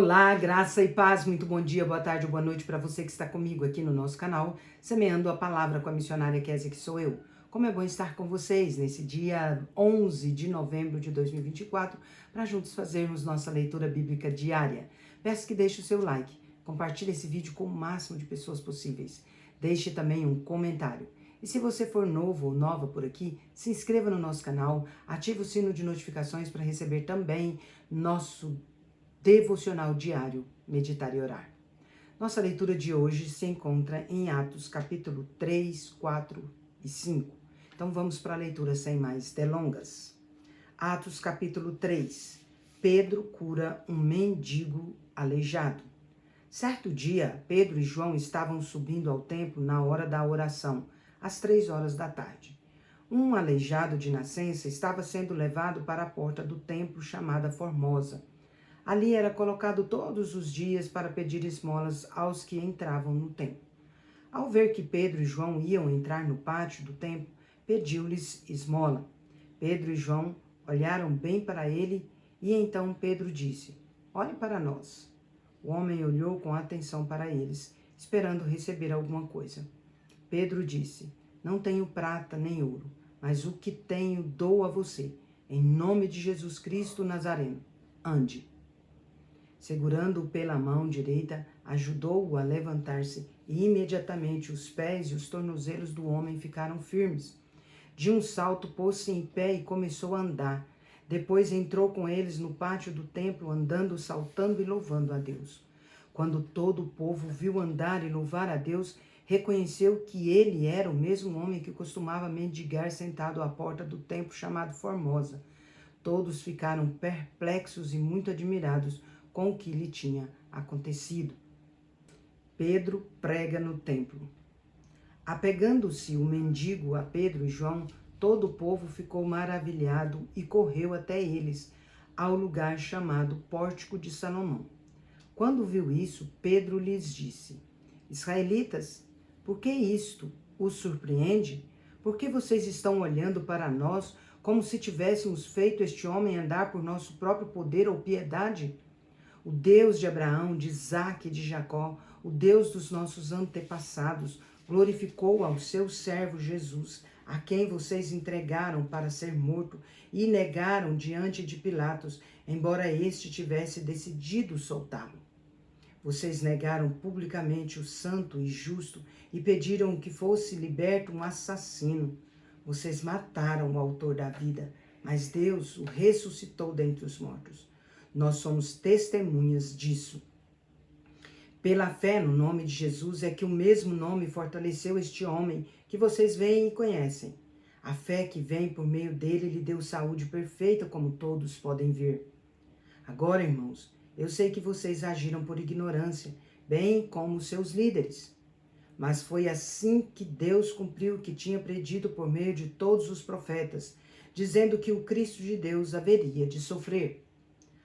Olá, graça e paz, muito bom dia, boa tarde ou boa noite para você que está comigo aqui no nosso canal, semeando a palavra com a missionária Kézia, que sou eu. Como é bom estar com vocês nesse dia 11 de novembro de 2024, para juntos fazermos nossa leitura bíblica diária. Peço que deixe o seu like, compartilhe esse vídeo com o máximo de pessoas possíveis. Deixe também um comentário. E se você for novo ou nova por aqui, se inscreva no nosso canal, ative o sino de notificações para receber também nosso devocional diário, meditar e orar. Nossa leitura de hoje se encontra em Atos capítulo 3, 4 e 5. Então vamos para a leitura sem mais delongas. Atos capítulo 3. Pedro cura um mendigo aleijado. Certo dia, Pedro e João estavam subindo ao templo na hora da oração, às 3 horas da tarde. Um aleijado de nascença estava sendo levado para a porta do templo chamada Formosa. Ali era colocado todos os dias para pedir esmolas aos que entravam no templo. Ao ver que Pedro e João iam entrar no pátio do templo, pediu-lhes esmola. Pedro e João olharam bem para ele e então Pedro disse: "Olhe para nós." O homem olhou com atenção para eles, esperando receber alguma coisa. Pedro disse: "Não tenho prata nem ouro, mas o que tenho dou a você. Em nome de Jesus Cristo Nazareno, ande." Segurando-o pela mão direita, ajudou-o a levantar-se e imediatamente os pés e os tornozelos do homem ficaram firmes. De um salto pôs-se em pé e começou a andar. Depois entrou com eles no pátio do templo, andando, saltando e louvando a Deus. Quando todo o povo viu andar e louvar a Deus, reconheceu que ele era o mesmo homem que costumava mendigar sentado à porta do templo chamado Formosa. Todos ficaram perplexos e muito admirados com o que lhe tinha acontecido. Pedro prega no templo. Apegando-se o mendigo a Pedro e João, todo o povo ficou maravilhado e correu até eles, ao lugar chamado Pórtico de Salomão. Quando viu isso, Pedro lhes disse: "Israelitas, por que isto os surpreende? Por que vocês estão olhando para nós como se tivéssemos feito este homem andar por nosso próprio poder ou piedade? O Deus de Abraão, de Isaque e de Jacó, o Deus dos nossos antepassados, glorificou ao seu servo Jesus, a quem vocês entregaram para ser morto e negaram diante de Pilatos, embora este tivesse decidido soltá-lo. Vocês negaram publicamente o santo e justo e pediram que fosse liberto um assassino. Vocês mataram o autor da vida, mas Deus o ressuscitou dentre os mortos. Nós somos testemunhas disso. Pela fé no nome de Jesus é que o mesmo nome fortaleceu este homem que vocês veem e conhecem. A fé que vem por meio dele lhe deu saúde perfeita, como todos podem ver. Agora, irmãos, eu sei que vocês agiram por ignorância, bem como seus líderes. Mas foi assim que Deus cumpriu o que tinha predito por meio de todos os profetas, dizendo que o Cristo de Deus haveria de sofrer.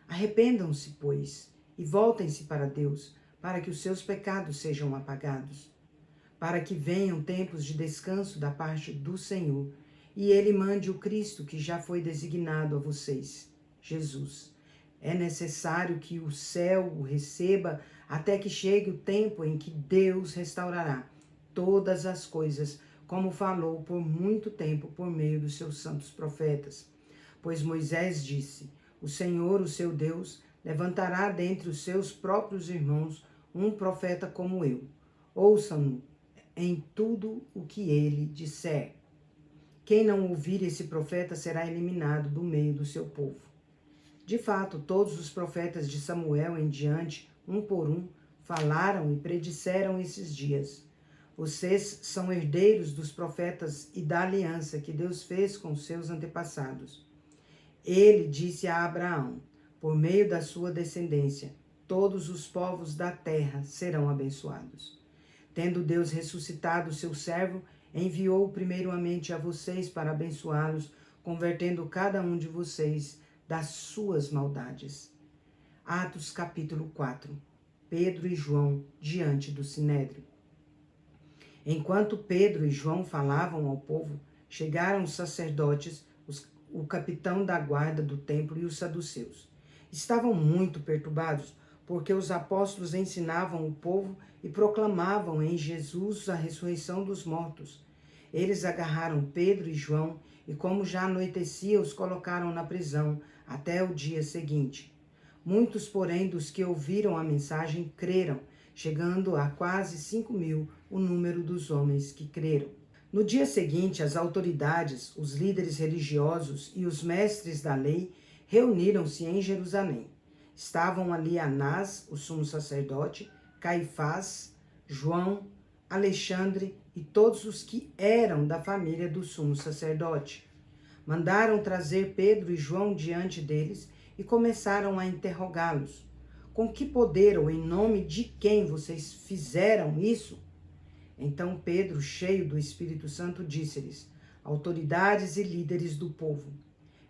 Arrependam-se, pois, e voltem-se para Deus, para que os seus pecados sejam apagados, para que venham tempos de descanso da parte do Senhor, e Ele mande o Cristo que já foi designado a vocês, Jesus. É necessário que o céu o receba até que chegue o tempo em que Deus restaurará todas as coisas, como falou por muito tempo por meio dos seus santos profetas. Pois Moisés disse: "O Senhor, o seu Deus, levantará dentre os seus próprios irmãos um profeta como eu. Ouçam-no em tudo o que ele disser. Quem não ouvir esse profeta será eliminado do meio do seu povo." De fato, todos os profetas de Samuel em diante, um por um, falaram e predisseram esses dias. Vocês são herdeiros dos profetas e da aliança que Deus fez com seus antepassados. Ele disse a Abraão: "Por meio da sua descendência, todos os povos da terra serão abençoados." Tendo Deus ressuscitado o seu servo, enviou primeiramente a vocês para abençoá-los, convertendo cada um de vocês das suas maldades. Atos capítulo 4. Pedro e João diante do Sinédrio. Enquanto Pedro e João falavam ao povo, chegaram os sacerdotes, o capitão da guarda do templo e os saduceus. Estavam muito perturbados, porque os apóstolos ensinavam o povo e proclamavam em Jesus a ressurreição dos mortos. Eles agarraram Pedro e João e, como já anoitecia, os colocaram na prisão até o dia seguinte. Muitos, porém, dos que ouviram a mensagem creram, chegando a quase 5.000 o número dos homens que creram. No dia seguinte, as autoridades, os líderes religiosos e os mestres da lei reuniram-se em Jerusalém. Estavam ali Anás, o sumo sacerdote, Caifás, João, Alexandre e todos os que eram da família do sumo sacerdote. Mandaram trazer Pedro e João diante deles e começaram a interrogá-los. Com que poder ou em nome de quem vocês fizeram isso? Então Pedro, cheio do Espírito Santo, disse-lhes: autoridades e líderes do povo,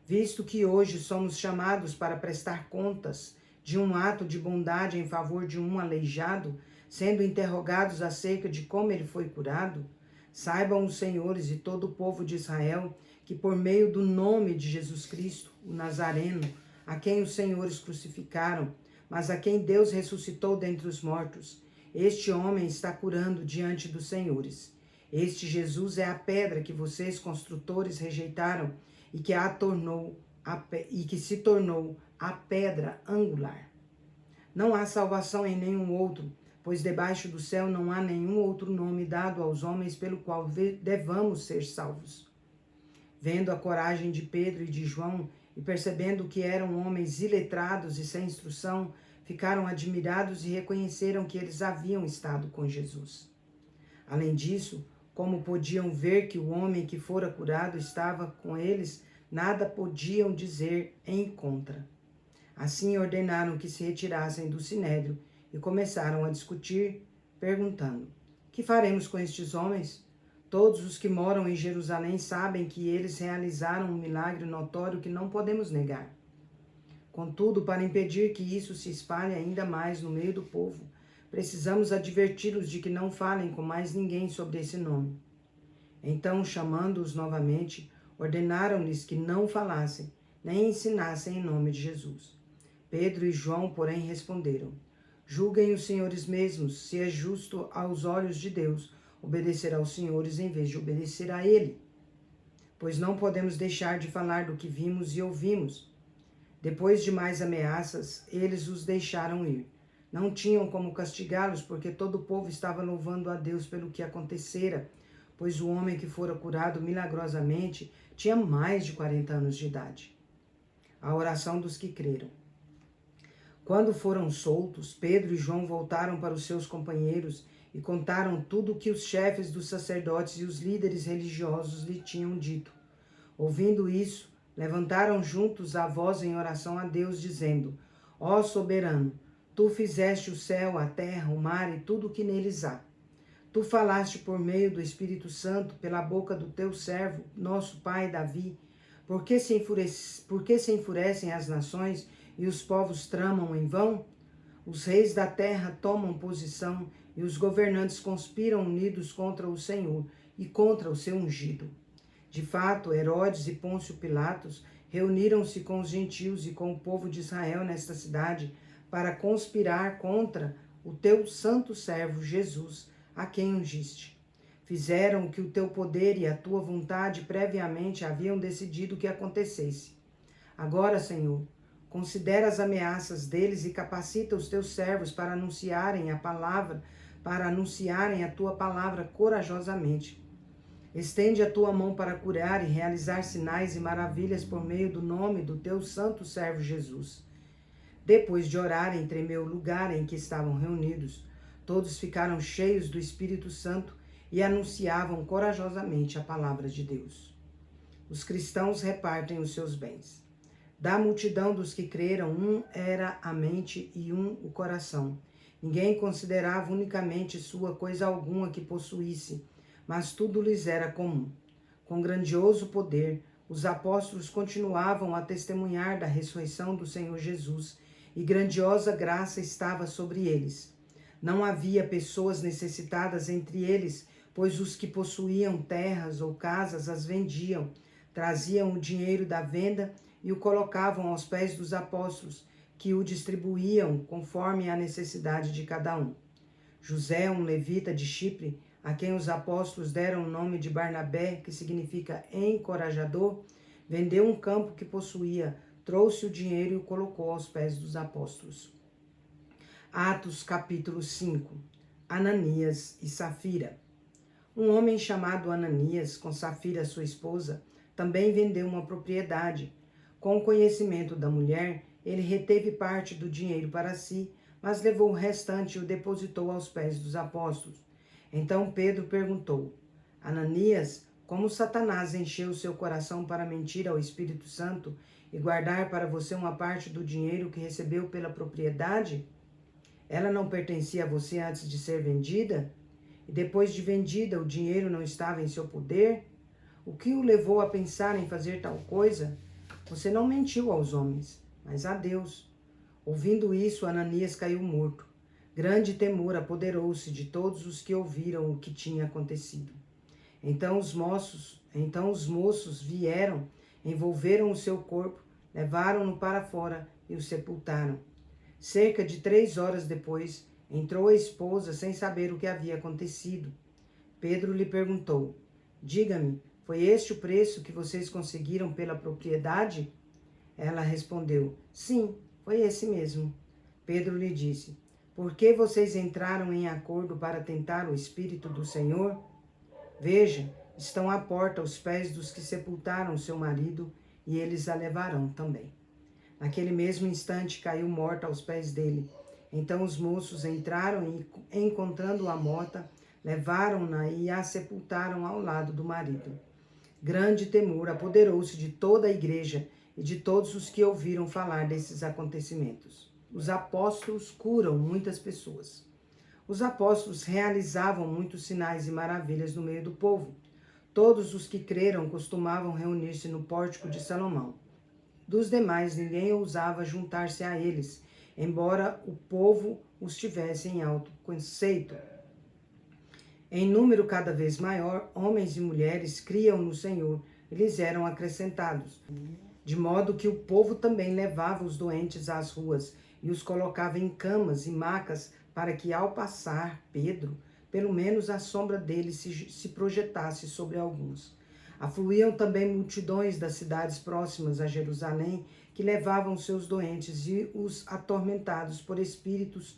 visto que hoje somos chamados para prestar contas de um ato de bondade em favor de um aleijado, sendo interrogados acerca de como ele foi curado, saibam os senhores e todo o povo de Israel que por meio do nome de Jesus Cristo, o Nazareno, a quem os senhores crucificaram, mas a quem Deus ressuscitou dentre os mortos, este homem está curando diante dos senhores. Este Jesus é a pedra que vocês, construtores, rejeitaram e que se tornou a pedra angular. Não há salvação em nenhum outro, pois debaixo do céu não há nenhum outro nome dado aos homens pelo qual devamos ser salvos. Vendo a coragem de Pedro e de João e percebendo que eram homens iletrados e sem instrução, ficaram admirados e reconheceram que eles haviam estado com Jesus. Além disso, como podiam ver que o homem que fora curado estava com eles, nada podiam dizer em contra. Assim ordenaram que se retirassem do sinédrio e começaram a discutir, perguntando: que faremos com estes homens? Todos os que moram em Jerusalém sabem que eles realizaram um milagre notório que não podemos negar. Contudo, para impedir que isso se espalhe ainda mais no meio do povo, precisamos adverti-los de que não falem com mais ninguém sobre esse nome. Então, chamando-os novamente, ordenaram-lhes que não falassem, nem ensinassem em nome de Jesus. Pedro e João, porém, responderam: julguem os senhores mesmos, se é justo aos olhos de Deus obedecer aos senhores em vez de obedecer a ele. Pois não podemos deixar de falar do que vimos e ouvimos. Depois de mais ameaças, eles os deixaram ir. Não tinham como castigá-los, porque todo o povo estava louvando a Deus pelo que acontecera, pois o homem que fora curado milagrosamente tinha mais de 40 anos de idade. A oração dos que creram. Quando foram soltos, Pedro e João voltaram para os seus companheiros e contaram tudo o que os chefes dos sacerdotes e os líderes religiosos lhe tinham dito. Ouvindo isso, levantaram juntos a voz em oração a Deus, dizendo: ó soberano, tu fizeste o céu, a terra, o mar e tudo o que neles há. Tu falaste por meio do Espírito Santo, pela boca do teu servo, nosso pai Davi. Por que se enfurecem as nações e os povos tramam em vão? Os reis da terra tomam posição e os governantes conspiram unidos contra o Senhor e contra o seu ungido. De fato, Herodes e Pôncio Pilatos reuniram-se com os gentios e com o povo de Israel nesta cidade para conspirar contra o teu santo servo Jesus, a quem ungiste. Fizeram o que o teu poder e a tua vontade previamente haviam decidido que acontecesse. Agora, Senhor, considera as ameaças deles e capacita os teus servos para anunciarem a tua palavra corajosamente. Estende a tua mão para curar e realizar sinais e maravilhas por meio do nome do teu santo servo Jesus. Depois de orarem, tremeu o lugar em que estavam reunidos. Todos ficaram cheios do Espírito Santo e anunciavam corajosamente a palavra de Deus. Os cristãos repartem os seus bens. Da multidão dos que creram, um era a mente e um o coração. Ninguém considerava unicamente sua coisa alguma que possuísse, mas tudo lhes era comum. Com grandioso poder, os apóstolos continuavam a testemunhar da ressurreição do Senhor Jesus, e grandiosa graça estava sobre eles. Não havia pessoas necessitadas entre eles, pois os que possuíam terras ou casas as vendiam, traziam o dinheiro da venda e o colocavam aos pés dos apóstolos, que o distribuíam conforme a necessidade de cada um. José, um levita de Chipre, a quem os apóstolos deram o nome de Barnabé, que significa encorajador, vendeu um campo que possuía, trouxe o dinheiro e o colocou aos pés dos apóstolos. Atos capítulo 5. Ananias e Safira. Um homem chamado Ananias, com Safira sua esposa, também vendeu uma propriedade. Com o conhecimento da mulher, ele reteve parte do dinheiro para si, mas levou o restante e o depositou aos pés dos apóstolos. Então Pedro perguntou: Ananias, como Satanás encheu seu coração para mentir ao Espírito Santo e guardar para você uma parte do dinheiro que recebeu pela propriedade? Ela não pertencia a você antes de ser vendida? E depois de vendida, o dinheiro não estava em seu poder? O que o levou a pensar em fazer tal coisa? Você não mentiu aos homens, mas a Deus. Ouvindo isso, Ananias caiu morto. Grande temor apoderou-se de todos os que ouviram o que tinha acontecido. Então os moços vieram, envolveram o seu corpo, levaram-no para fora e o sepultaram. Cerca de 3 horas depois, entrou a esposa sem saber o que havia acontecido. Pedro lhe perguntou: Diga-me, foi este o preço que vocês conseguiram pela propriedade? Ela respondeu: Sim, foi esse mesmo. Pedro lhe disse: Por que vocês entraram em acordo para tentar o Espírito do Senhor? Veja, estão à porta os pés dos que sepultaram seu marido, e eles a levarão também. Naquele mesmo instante caiu morta aos pés dele. Então os moços entraram e, encontrando-a morta, levaram-na e a sepultaram ao lado do marido. Grande temor apoderou-se de toda a igreja e de todos os que ouviram falar desses acontecimentos. Os apóstolos curam muitas pessoas. Os apóstolos realizavam muitos sinais e maravilhas no meio do povo. Todos os que creram costumavam reunir-se no pórtico de Salomão. Dos demais, ninguém ousava juntar-se a eles, embora o povo os tivesse em alto conceito. Em número cada vez maior, homens e mulheres criam no Senhor e lhes eram acrescentados, de modo que o povo também levava os doentes às ruas e os colocava em camas e macas para que, ao passar Pedro, pelo menos a sombra dele se projetasse sobre alguns. Afluíam também multidões das cidades próximas a Jerusalém, que levavam seus doentes e os atormentados por espíritos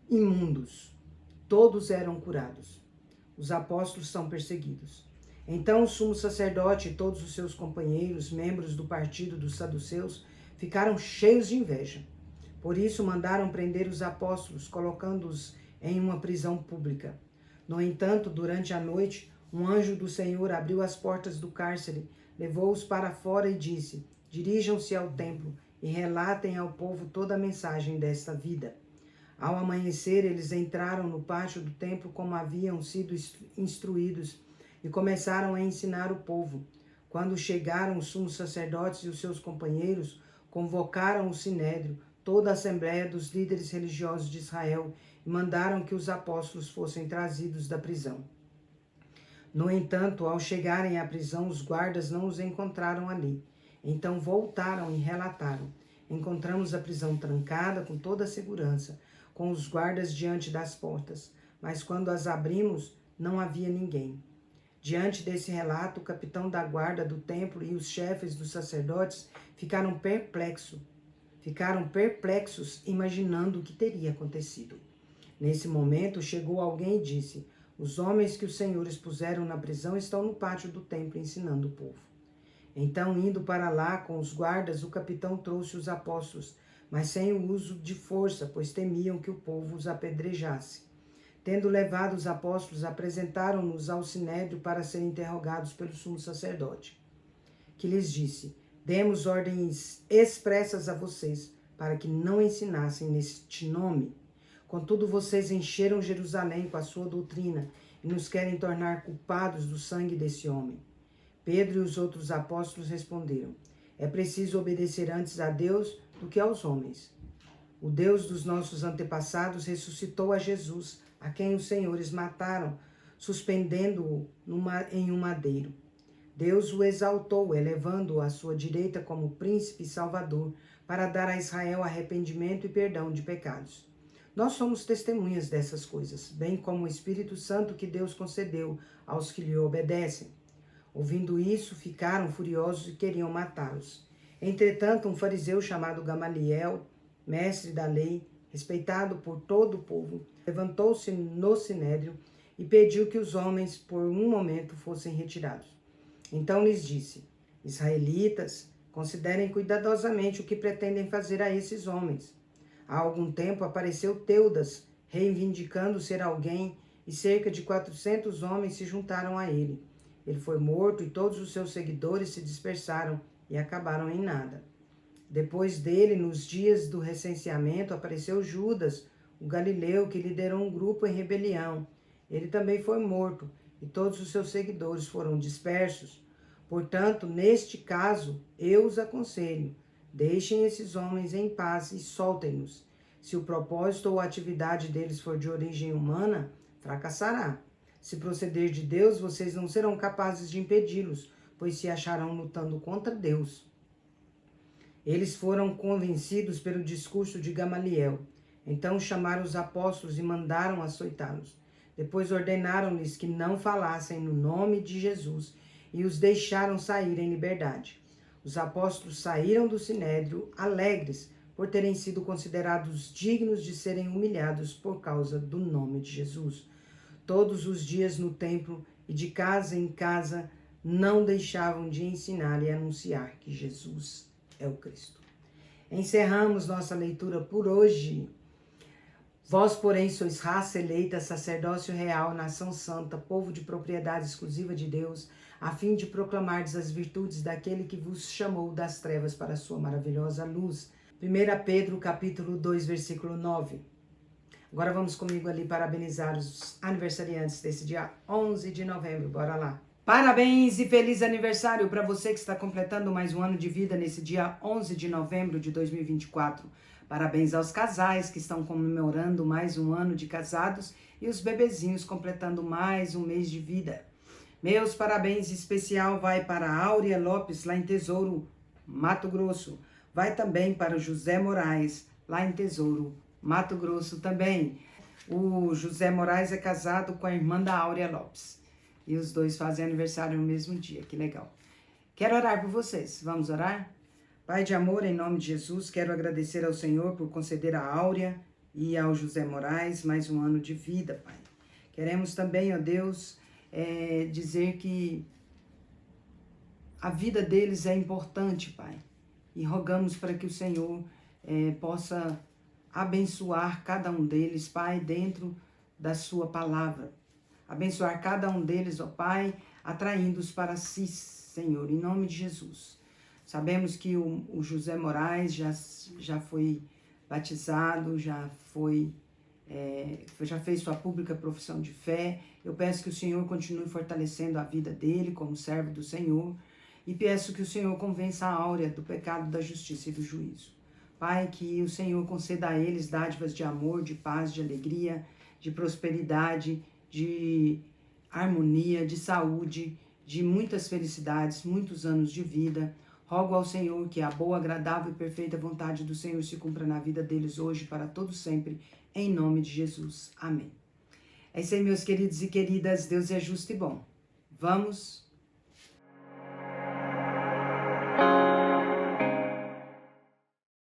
imundos. Todos eram curados. Os apóstolos são perseguidos. Então o sumo sacerdote e todos os seus companheiros, membros do partido dos saduceus, ficaram cheios de inveja. Por isso mandaram prender os apóstolos, colocando-os em uma prisão pública. No entanto, durante a noite, um anjo do Senhor abriu as portas do cárcere, levou-os para fora e disse: Dirijam-se ao templo e relatem ao povo toda a mensagem desta vida. Ao amanhecer, eles entraram no pátio do templo como haviam sido instruídos e começaram a ensinar o povo. Quando chegaram os sumos sacerdotes e os seus companheiros, convocaram o sinédrio, toda a assembleia dos líderes religiosos de Israel, e mandaram que os apóstolos fossem trazidos da prisão. No entanto, ao chegarem à prisão, os guardas não os encontraram ali. Então voltaram e relataram: Encontramos a prisão trancada com toda a segurança, com os guardas diante das portas, mas quando as abrimos, não havia ninguém. Diante desse relato, o capitão da guarda do templo e os chefes dos sacerdotes ficaram perplexos, imaginando o que teria acontecido. Nesse momento, chegou alguém e disse: Os homens que os senhores puseram na prisão estão no pátio do templo ensinando o povo. Então, indo para lá com os guardas, o capitão trouxe os apóstolos, mas sem o uso de força, pois temiam que o povo os apedrejasse. Tendo levado os apóstolos, apresentaram-nos ao sinédrio para serem interrogados pelo sumo sacerdote, que lhes disse: Demos ordens expressas a vocês, para que não ensinassem neste nome. Contudo, vocês encheram Jerusalém com a sua doutrina e nos querem tornar culpados do sangue desse homem. Pedro e os outros apóstolos responderam: É preciso obedecer antes a Deus do que aos homens. O Deus dos nossos antepassados ressuscitou a Jesus, a quem os senhores mataram, suspendendo-o em um madeiro. Deus o exaltou, elevando-o à sua direita como príncipe e salvador, para dar a Israel arrependimento e perdão de pecados. Nós somos testemunhas dessas coisas, bem como o Espírito Santo que Deus concedeu aos que lhe obedecem. Ouvindo isso, ficaram furiosos e queriam matá-los. Entretanto, um fariseu chamado Gamaliel, mestre da lei, respeitado por todo o povo, levantou-se no sinédrio e pediu que os homens, por um momento, fossem retirados. Então lhes disse: Israelitas, considerem cuidadosamente o que pretendem fazer a esses homens. Há algum tempo apareceu Teudas, reivindicando ser alguém, e cerca de 400 homens se juntaram a ele. Ele foi morto e todos os seus seguidores se dispersaram e acabaram em nada. Depois dele, nos dias do recenseamento, apareceu Judas, o galileu, que liderou um grupo em rebelião. Ele também foi morto e todos os seus seguidores foram dispersos. Portanto, neste caso, eu os aconselho: deixem esses homens em paz e soltem-nos. Se o propósito ou a atividade deles for de origem humana, fracassará. Se proceder de Deus, vocês não serão capazes de impedi-los, pois se acharão lutando contra Deus. Eles foram convencidos pelo discurso de Gamaliel. Então chamaram os apóstolos e mandaram açoitá-los. Depois ordenaram-lhes que não falassem no nome de Jesus e os deixaram sair em liberdade. Os apóstolos saíram do sinédrio alegres por terem sido considerados dignos de serem humilhados por causa do nome de Jesus. Todos os dias no templo e de casa em casa não deixavam de ensinar e anunciar que Jesus é o Cristo. Encerramos nossa leitura por hoje. Vós, porém, sois raça eleita, sacerdócio real, nação santa, povo de propriedade exclusiva de Deus, a fim de proclamardes as virtudes daquele que vos chamou das trevas para a sua maravilhosa luz. 1 Pedro, capítulo 2, versículo 9. Agora vamos comigo ali parabenizar os aniversariantes desse dia 11 de novembro. Bora lá. Parabéns e feliz aniversário para você que está completando mais um ano de vida nesse dia 11 de novembro de 2024. Parabéns aos casais que estão comemorando mais um ano de casados e os bebezinhos completando mais um mês de vida. Meus parabéns especial vai para a Áurea Lopes, lá em Tesouro, Mato Grosso. Vai também para o José Moraes, lá em Tesouro, Mato Grosso também. O José Moraes é casado com a irmã da Áurea Lopes. E os dois fazem aniversário no mesmo dia, que legal. Quero orar por vocês. Vamos orar? Pai de amor, em nome de Jesus, quero agradecer ao Senhor por conceder a Áurea e ao José Moraes mais um ano de vida, Pai. Queremos também, ó Deus, dizer que a vida deles é importante, Pai. E rogamos para que o Senhor possa abençoar cada um deles, Pai, dentro da sua palavra. Abençoar cada um deles, ó Pai, atraindo-os para si, Senhor, em nome de Jesus. Sabemos que o José Moraes já foi batizado, já fez sua pública profissão de fé. Eu peço que o Senhor continue fortalecendo a vida dele como servo do Senhor e peço que o Senhor convença a Áurea do pecado, da justiça e do juízo. Pai, que o Senhor conceda a eles dádivas de amor, de paz, de alegria, de prosperidade, de harmonia, de saúde, de muitas felicidades, muitos anos de vida. Rogo ao Senhor que a boa, agradável e perfeita vontade do Senhor se cumpra na vida deles hoje, para todo sempre, em nome de Jesus. Amém. É isso aí, meus queridos e queridas. Deus é justo e bom. Vamos